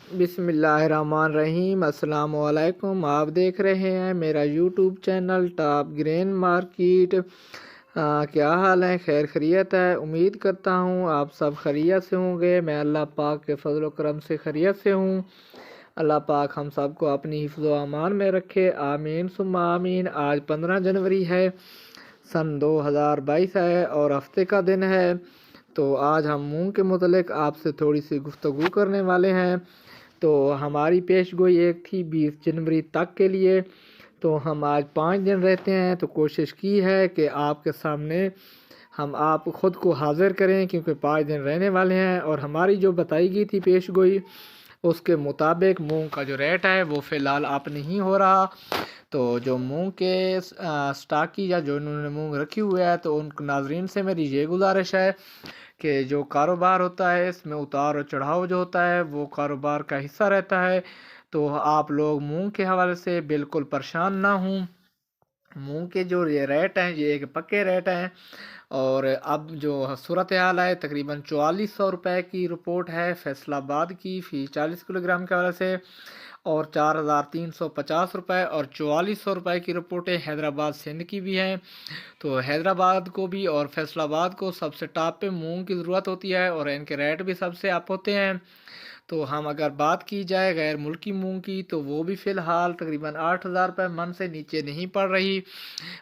بسم اللہ الرحمن الرحیم۔ السلام علیکم، آپ دیکھ رہے ہیں میرا YouTube channel top green market. کیا حال ہے؟ خیر خیریت ہے؟ امید کرتا ہوں آپ سب خیریت سے ہوں گے۔ میں اللہ پاک کے فضل و کرم سے خیریت سے ہوں۔ اللہ پاک ہم سب کو اپنی حفظ و امان میں رکھے، آمین ثم آمین۔ آج 15 جنوری ہے، سن 2022 ہے اور ہفتے کا دن ہے۔ تو آج ہم مونگ کے متعلق آپ سے تھوڑی سی گفتگو کرنے والے ہیں۔ تو ہماری پیش گوئی ایک تھی 20 جنوری تک کے لیے، تو ہم آج 5 دن رہتے ہیں، تو کوشش کی ہے کہ آپ کے سامنے ہم آپ خود کو حاضر کریں، کیونکہ 5 دن رہنے والے ہیں۔ اور ہماری جو بتائی گئی تھی پیش گوئی، اس کے مطابق مونگ کا جو ریٹ ہے وہ فی الحال آپ نہیں ہو رہا۔ تو جو مونگ کے سٹاکی یا جو انہوں نے مونگ رکھی ہوئے ہے، تو ان ناظرین سے میری یہ گزارش ہے کہ جو کاروبار ہوتا ہے اس میں اتار و چڑھاؤ جو ہوتا ہے وہ کاروبار کا حصہ رہتا ہے۔ تو آپ لوگ مونگ کے حوالے سے بالکل پریشان نہ ہوں۔ مونگ کے جو یہ ریٹ ہیں یہ ایک پکے ریٹ ہیں، اور اب جو صورتحال ہے تقریباً 4400 روپے کی رپورٹ ہے فیصل آباد کی فی 40 کلو گرام کے حوالے سے، اور 4350 روپے اور 4400 روپے کی رپورٹیں حیدرآباد سندھ کی بھی ہیں۔ تو حیدرآباد کو بھی اور فیصل آباد کو سب سے ٹاپ پہ مونگ کی ضرورت ہوتی ہے، اور ان کے ریٹ بھی سب سے اپ ہوتے ہیں۔ تو ہم اگر بات کی جائے غیر ملکی مونگ کی، تو وہ بھی فی الحال تقریباً 8000 روپے من سے نیچے نہیں پڑ رہی۔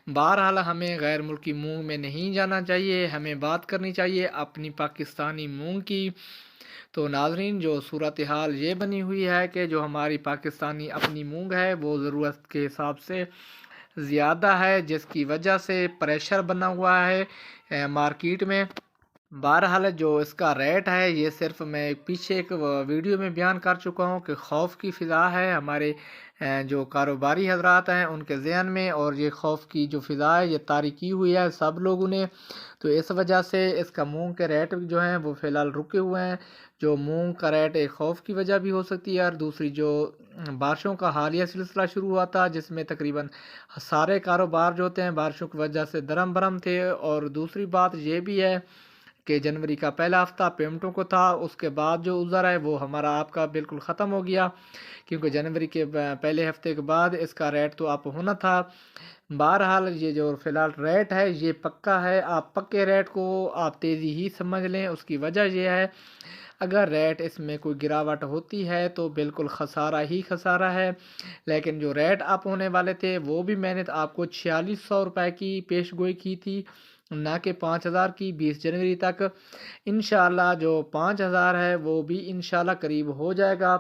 بہرحال ہمیں غیر ملکی مونگ میں نہیں جانا چاہیے، ہمیں بات کرنی چاہیے اپنی پاکستانی مونگ کی۔ تو ناظرین، جو صورتحال یہ بنی ہوئی ہے کہ جو ہماری پاکستانی اپنی مونگ ہے وہ ضرورت کے حساب سے زیادہ ہے، جس کی وجہ سے پریشر بنا ہوا ہے مارکیٹ میں۔ بہرحال جو اس کا ریٹ ہے یہ صرف میں پیچھے ایک ویڈیو میں بیان کر چکا ہوں کہ خوف کی فضا ہے ہمارے جو کاروباری حضرات ہیں ان کے ذہن میں، اور یہ خوف کی جو فضا ہے یہ طاری کی ہوئی ہے سب لوگوں نے۔ تو اس وجہ سے اس کا مونگ کے ریٹ جو ہیں وہ فی الحال رکے ہوئے ہیں۔ جو مونگ کا ریٹ ایک خوف کی وجہ بھی ہو سکتی ہے، اور دوسری جو بارشوں کا حالیہ سلسلہ شروع ہوا تھا جس میں تقریباً سارے کاروبار جو ہوتے ہیں بارشوں کی وجہ سے درم برم تھے، اور دوسری بات یہ بھی ہے کہ جنوری کا پہلا ہفتہ پیمنٹوں کو تھا، اس کے بعد جو عذر ہے وہ ہمارا آپ کا بالکل ختم ہو گیا، کیونکہ جنوری کے پہلے ہفتے کے بعد اس کا ریٹ تو اپ ہونا تھا۔ بہرحال یہ جو فی الحال ریٹ ہے یہ پکا ہے، آپ پکے ریٹ کو آپ تیزی ہی سمجھ لیں۔ اس کی وجہ یہ ہے اگر ریٹ اس میں کوئی گراوٹ ہوتی ہے تو بالکل خسارہ ہی خسارہ ہے، لیکن جو ریٹ اپ ہونے والے تھے وہ بھی میں نے آپ کو 4600 روپے کی پیش گوئی کی تھی، نہ کہ 5000 کی 20 جنوری تک۔ انشاءاللہ جو 5000 ہے وہ بھی انشاءاللہ قریب ہو جائے گا۔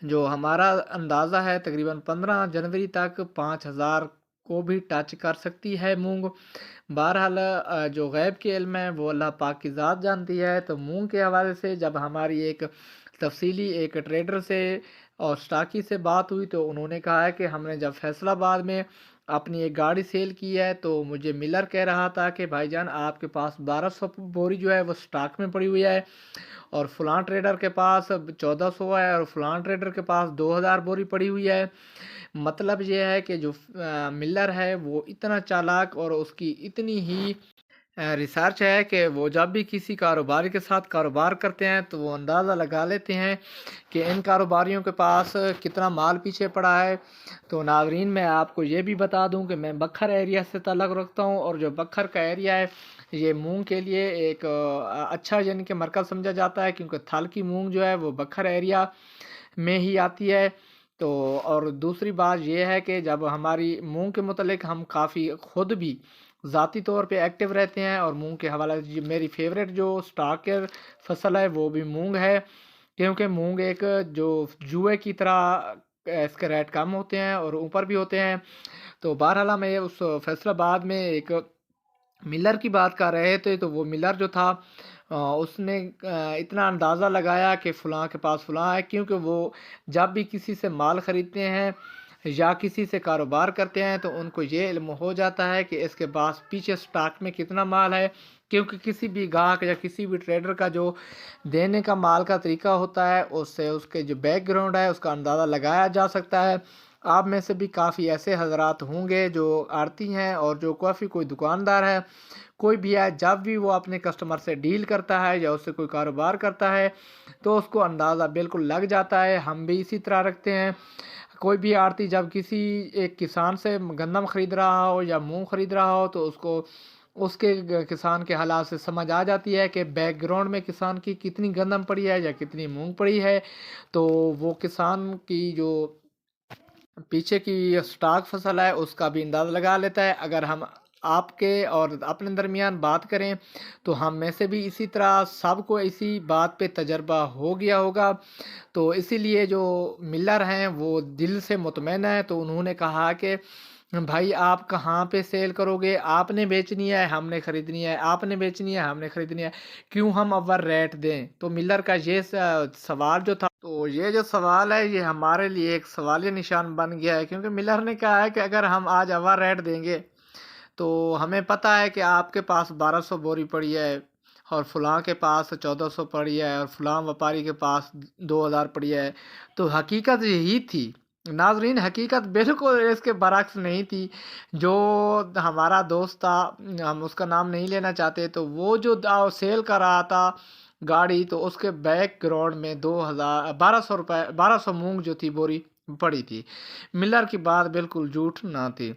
جو ہمارا اندازہ ہے تقریباً 15 جنوری تک 5000 کو بھی ٹچ کر سکتی ہے مونگ۔ بہرحال جو غیب کے علم ہے وہ اللہ پاک کی ذات جانتی ہے۔ تو مونگ کے حوالے سے جب ہماری ایک تفصیلی ایک ٹریڈر سے اور سٹاکی سے بات ہوئی، تو انہوں نے کہا ہے کہ ہم نے جب فیصل آباد میں اپنی ایک گاڑی سیل کی ہے تو مجھے ملر کہہ رہا تھا کہ بھائی جان آپ کے پاس 1200 بوری جو ہے وہ سٹاک میں پڑی ہوئی ہے، اور فلاں ٹریڈر کے پاس 1400 ہے، اور فلاں ٹریڈر کے پاس 2000 بوری پڑی ہوئی ہے۔ مطلب یہ ہے کہ جو ملر ہے وہ اتنا چالاک اور اس کی اتنی ہی ریسرچ ہے کہ وہ جب بھی کسی کاروباری کے ساتھ کاروبار کرتے ہیں تو وہ اندازہ لگا لیتے ہیں کہ ان کاروباریوں کے پاس کتنا مال پیچھے پڑا ہے۔ تو ناظرین، میں آپ کو یہ بھی بتا دوں کہ میں بکھر ایریا سے تعلق رکھتا ہوں، اور جو بکھر کا ایریا ہے یہ مونگ کے لیے ایک اچھا یعنی کہ مرکز سمجھا جاتا ہے، کیونکہ تھل کی مونگ جو ہے وہ بکھر ایریا میں ہی آتی ہے۔ تو اور دوسری بات یہ ہے کہ جب ہماری مونگ کے متعلق ہم کافی خود بھی ذاتی طور پہ ایکٹیو رہتے ہیں، اور مونگ کے حوالے سے میری فیوریٹ جو سٹاکر فصل ہے وہ بھی مونگ ہے، کیونکہ مونگ ایک جو جوئے کی طرح اس کے ریٹ کم ہوتے ہیں اور اوپر بھی ہوتے ہیں۔ تو بہرحال میں اس فیصل آباد میں ایک ملر کی بات کر رہے تھے، تو وہ ملر جو تھا اس نے اتنا اندازہ لگایا کہ فلاں کے پاس فلاں ہے، کیونکہ وہ جب بھی کسی سے مال خریدتے ہیں یا کسی سے کاروبار کرتے ہیں تو ان کو یہ علم ہو جاتا ہے کہ اس کے پاس پیچھے سٹاک میں کتنا مال ہے، کیونکہ کسی بھی گاہک یا کسی بھی ٹریڈر کا جو دینے کا مال کا طریقہ ہوتا ہے اس سے اس کے جو بیک گراؤنڈ ہے اس کا اندازہ لگایا جا سکتا ہے۔ آپ میں سے بھی کافی ایسے حضرات ہوں گے جو آڑتی ہیں اور جو کافی کوئی دکاندار ہے، کوئی بھی ہے، جب بھی وہ اپنے کسٹمر سے ڈیل کرتا ہے یا اس سے کوئی کاروبار کرتا ہے تو اس کو اندازہ بالکل لگ جاتا ہے۔ ہم بھی اسی طرح رکھتے ہیں۔ کوئی بھی آڑتی جب کسی ایک کسان سے گندم خرید رہا ہو یا مونگ خرید رہا ہو تو اس کو اس کے کسان کے حالات سے سمجھ آ جاتی ہے کہ بیک گراؤنڈ میں کسان کی کتنی گندم پڑی ہے یا کتنی مونگ پڑی ہے، تو وہ کسان کی جو پیچھے کی سٹاک فصل ہے اس کا بھی اندازہ لگا لیتا ہے۔ اگر ہم آپ کے اور اپنے درمیان بات کریں تو ہم میں سے بھی اسی طرح سب کو اسی بات پہ تجربہ ہو گیا ہوگا، تو اسی لیے جو ملر ہیں وہ دل سے مطمئن ہیں، تو انہوں نے کہا کہ بھائی آپ کہاں پہ سیل کرو گے، آپ نے بیچنی ہے ہم نے خریدنی ہے، آپ نے بیچنی ہے ہم نے خریدنی ہے، کیوں ہم اوور ریٹ دیں؟ تو ملر کا یہ سوال جو تھا، تو یہ جو سوال ہے یہ ہمارے لیے ایک سوالیہ نشان بن گیا ہے، کیونکہ ملر نے کہا ہے کہ اگر ہم آج اوور ریٹ دیں گے تو ہمیں پتہ ہے کہ آپ کے پاس 1200 بوری پڑی ہے اور فلاں کے پاس 1400 پڑی ہے اور فلاں وپاری کے پاس 2000 پڑی ہے، تو حقیقت یہی تھی ناظرین، حقیقت بالکل اس کے برعکس نہیں تھی۔ جو ہمارا دوست تھا، ہم اس کا نام نہیں لینا چاہتے، تو وہ جو سیل کر رہا تھا گاڑی، تو اس کے بیک گراؤنڈ میں 1200 مونگ جو تھی بوری پڑی تھی۔ ملر کی بات بالکل جھوٹ نہ تھی۔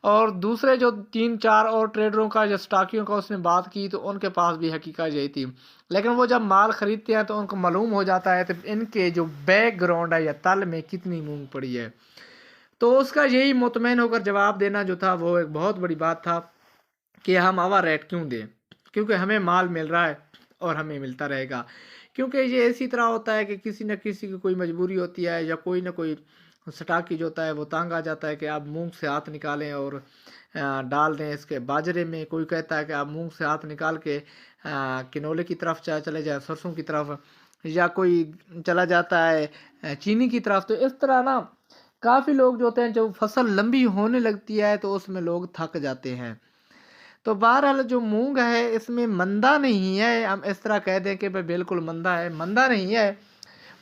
اور دوسرے جو 3-4 اور ٹریڈروں کا یا سٹاکیوں کا اس نے بات کی تو ان کے پاس بھی حقیقت یہی تھی، لیکن وہ جب مال خریدتے ہیں تو ان کو معلوم ہو جاتا ہے کہ ان کے جو بیک گراؤنڈ ہے یا تل میں کتنی مونگ پڑی ہے، تو اس کا یہی مطمئن ہو کر جواب دینا جو تھا وہ ایک بہت بڑی بات تھا کہ ہم اوور ریٹ کیوں دیں، کیونکہ ہمیں مال مل رہا ہے اور ہمیں ملتا رہے گا۔ کیونکہ یہ اسی طرح ہوتا ہے کہ کسی نہ کسی کی کوئی مجبوری ہوتی ہے یا کوئی نہ کوئی سٹاکی جو ہوتا ہے وہ تانگ آ جاتا ہے کہ آپ مونگ سے ہاتھ نکالیں اور ڈال دیں اس کے باجرے میں، کوئی کہتا ہے کہ آپ مونگ سے ہاتھ نکال کے کنولے کی طرف چلے جائیں، سرسوں کی طرف، یا کوئی چلا جاتا ہے چینی کی طرف۔ تو اس طرح نا کافی لوگ جو ہوتے ہیں جب فصل لمبی ہونے لگتی ہے تو اس میں لوگ تھک جاتے ہیں۔ تو بہرحال جو مونگ ہے اس میں مندہ نہیں ہے، ہم اس طرح کہہ دیں کہ بالکل مندہ ہے، مندہ نہیں ہے۔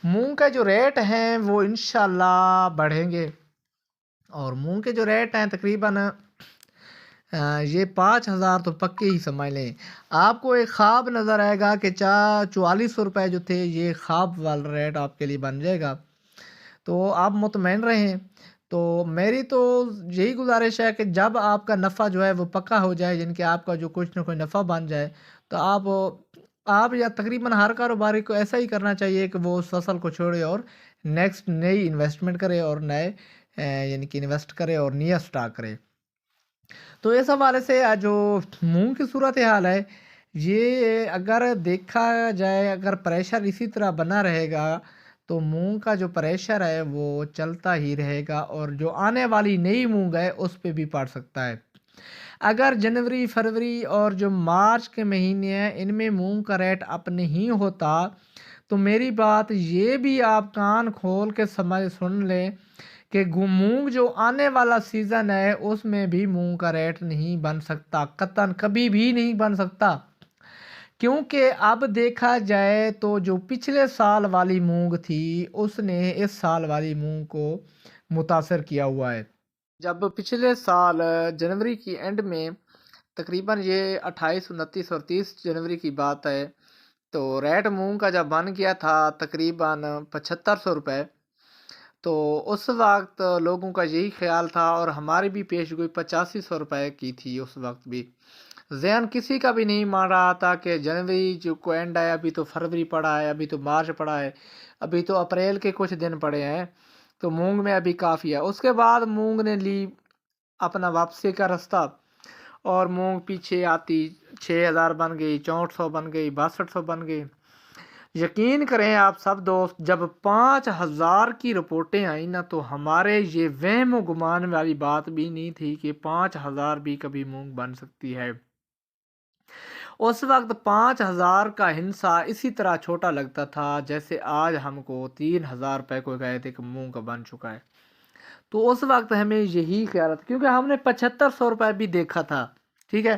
مونگ کا جو ریٹ ہیں وہ انشاءاللہ بڑھیں گے، اور مونگ کے جو ریٹ ہیں تقریباً یہ 5000 تو پکے ہی سمجھ لیں۔ آپ کو ایک خواب نظر آئے گا کہ 4400 روپے جو تھے یہ خواب والا ریٹ آپ کے لیے بن جائے گا، تو آپ مطمئن رہیں۔ تو میری تو یہی گزارش ہے کہ جب آپ کا نفع جو ہے وہ پکا ہو جائے، یعنی کہ آپ کا جو کچھ نہ کوئی نفع بن جائے، تو آپ یا تقریباً ہر کاروباری کو ایسا ہی کرنا چاہیے کہ وہ اس فصل کو چھوڑے اور نیکسٹ نئی انویسٹمنٹ کرے اور نئے یعنی کہ انویسٹ کرے اور نیا سٹارٹ کرے۔ تو اس حوالے سے جو مونگ کی صورتحال ہے یہ اگر دیکھا جائے، اگر پریشر اسی طرح بنا رہے گا تو مونگ کا جو پریشر ہے وہ چلتا ہی رہے گا، اور جو آنے والی نئی مونگ ہے اس پہ بھی پڑ سکتا ہے۔ اگر جنوری، فروری اور جو مارچ کے مہینے ہیں ان میں مونگ کا ریٹ اپ نہیں ہوتا تو میری بات یہ بھی آپ کان کھول کے سن لیں کہ مونگ جو آنے والا سیزن ہے اس میں بھی مونگ کا ریٹ نہیں بن سکتا، قطعاً کبھی بھی نہیں بن سکتا۔ کیونکہ اب دیکھا جائے تو جو پچھلے سال والی مونگ تھی اس نے اس سال والی مونگ کو متاثر کیا ہوا ہے۔ جب پچھلے سال جنوری کی اینڈ میں تقریباً یہ 28، 29 اور 30 جنوری کی بات ہے، تو ریٹ مونگ کا جب بن گیا تھا تقریباً 7500 روپے، تو اس وقت لوگوں کا یہی خیال تھا اور ہماری بھی پیش گوئی 8500 روپے کی تھی۔ اس وقت بھی ذہن کسی کا بھی نہیں مان رہا تھا کہ جنوری جو کو اینڈ ہے، ابھی تو فروری پڑا ہے، ابھی تو مارچ پڑا ہے، ابھی تو اپریل کے کچھ دن پڑے ہیں، تو مونگ میں ابھی کافی ہے۔ اس کے بعد مونگ نے لی اپنا واپسی کا راستہ اور مونگ پیچھے آتی 6000 بن گئی، 6400 بن گئی، 6200 بن گئی۔ یقین کریں آپ سب دوست، جب 5000 کی رپورٹیں آئیں نا تو ہمارے یہ وہم و گمان والی بات بھی نہیں تھی کہ 5000 بھی کبھی مونگ بن سکتی ہے۔ اس وقت 5000 کا ہنسا اسی طرح چھوٹا لگتا تھا جیسے آج ہم کو 3000 روپے کو کہے تھے کہ مونگ کا بن چکا ہے۔ تو اس وقت ہمیں یہی خیال تھا، کیونکہ ہم نے 7500 روپے بھی دیکھا تھا، ٹھیک ہے،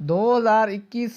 2021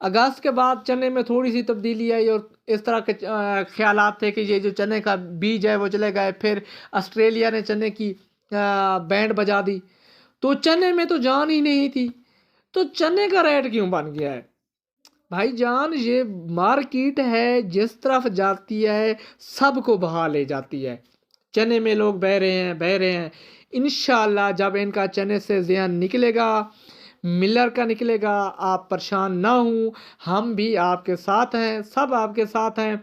اگست کے بعد چنے میں تھوڑی سی تبدیلی آئی اور اس طرح کے خیالات تھے کہ یہ جو چنے کا بیج ہے وہ چلے گئے. پھر آسٹریلیا نے چنے کی بینڈ بجا دی تو چنے میں تو جان ہی نہیں تھی. تو چنے کا ریٹ کیوں بن گیا ہے بھائی جان؟ یہ مارکیٹ ہے جس طرف جاتی ہے سب کو بہا لے جاتی ہے. چنے میں لوگ بہ رہے ہیں. انشاءاللہ جب ان کا چنے سے ذہن نکلے گا، ملر کا نکلے گا، آپ پریشان نہ ہوں، ہم بھی آپ کے ساتھ ہیں، سب آپ کے ساتھ ہیں.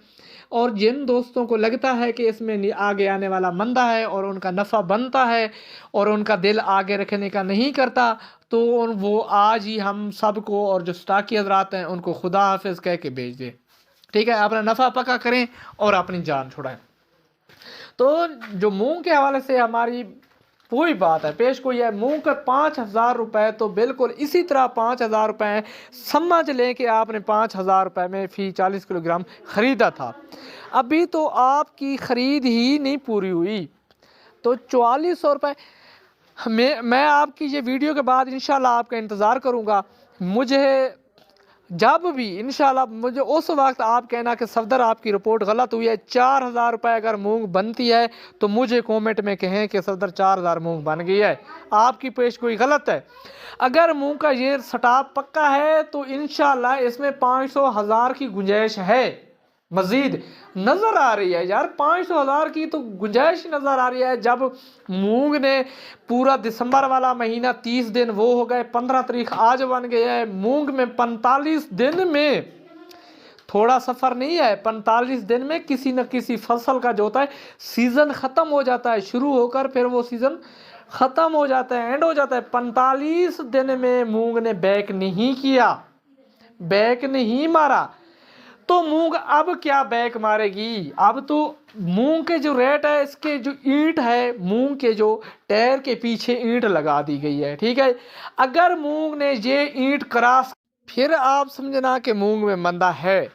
اور جن دوستوں کو لگتا ہے کہ اس میں آگے آنے والا مندہ ہے اور ان کا نفع بنتا ہے اور ان کا دل آگے رکھنے کا نہیں کرتا، تو وہ آج ہی ہم سب کو اور جو سٹاکی حضرات ہیں ان کو خدا حافظ کہہ کے بھیج دیں. ٹھیک ہے، اپنا نفع پکا کریں اور اپنی جان چھڑائیں. تو جو مونگ کے حوالے سے ہماری وہی بات ہے، پیش کوئی ہے. مونگ کا 5,000 روپے تو بالکل اسی طرح 5,000 روپے ہیں. سمجھ لیں کہ آپ نے 5,000 روپے میں فی 40 کلو گرام خریدا تھا. ابھی تو آپ کی خرید ہی نہیں پوری ہوئی، تو 4,400 روپے میں آپ کی یہ ویڈیو کے بعد انشاءاللہ آپ کا انتظار کروں گا. مجھے جب بھی انشاءاللہ مجھے اس وقت آپ کہنا کہ صفدر آپ کی رپورٹ غلط ہوئی ہے. 4,000 روپے اگر مونگ بنتی ہے تو مجھے کومنٹ میں کہیں کہ صفدر 4,000 مونگ بن گئی ہے، آپ کی پیش کوئی غلط ہے. اگر مونگ کا یہ سٹاپ پکا ہے تو انشاءاللہ اس میں 500 ہزار کی گنجائش ہے، مزید نظر آ رہی ہے یار. 500 ہزار کی تو گنجائش نظر آ رہی ہے. جب مونگ نے پورا دسمبر والا مہینہ 30 دن وہ ہو گئے، 15 تاریخ آج بن گیا ہے. مونگ میں 45 دن میں تھوڑا سفر نہیں ہے. 45 دن میں کسی نہ کسی فصل کا جو ہوتا ہے سیزن ختم ہو جاتا ہے، شروع ہو کر پھر وہ سیزن ختم ہو جاتا ہے، اینڈ ہو جاتا ہے. 45 دن میں مونگ نے بیک نہیں کیا، بیک نہیں مارا، تو مونگ اب کیا بیک مارے گی؟ اب تو مونگ کے جو ریٹ ہے، اس کے جو اینٹ ہے، مونگ کے جو ٹائر کے پیچھے اینٹ لگا دی گئی ہے. ٹھیک ہے، اگر مونگ نے یہ اینٹ کراس، پھر آپ سمجھنا کہ مونگ میں مندہ ہے.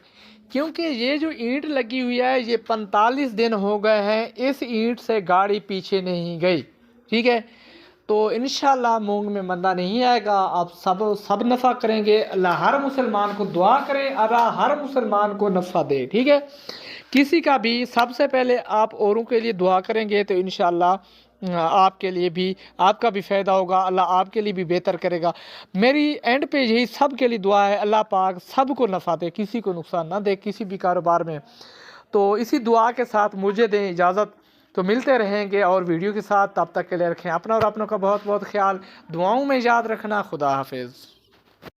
کیونکہ یہ جو اینٹ لگی ہوئی ہے یہ 45 دن ہو گئے ہیں، اس اینٹ سے گاڑی پیچھے نہیں گئی. ٹھیک ہے، تو انشاءاللہ مونگ میں مندہ نہیں آئے گا. آپ سب نفع کریں گے. اللہ ہر مسلمان کو دعا کرے، اللہ ہر مسلمان کو نفع دے. ٹھیک ہے، کسی کا بھی سب سے پہلے آپ اوروں کے لیے دعا کریں گے تو انشاءاللہ آپ کے لیے بھی، آپ کا بھی فائدہ ہوگا، اللہ آپ کے لیے بھی بہتر کرے گا. میری اینڈ پہ یہی سب کے لیے دعا ہے، اللہ پاک سب کو نفع دے، کسی کو نقصان نہ دے کسی بھی کاروبار میں. تو اسی دعا کے ساتھ مجھے دیں اجازت، تو ملتے رہیں گے اور ویڈیو کے ساتھ. تب تک کے لیے رکھیں اپنا اور اپنوں کا بہت بہت خیال. دعاؤں میں یاد رکھنا. خدا حافظ.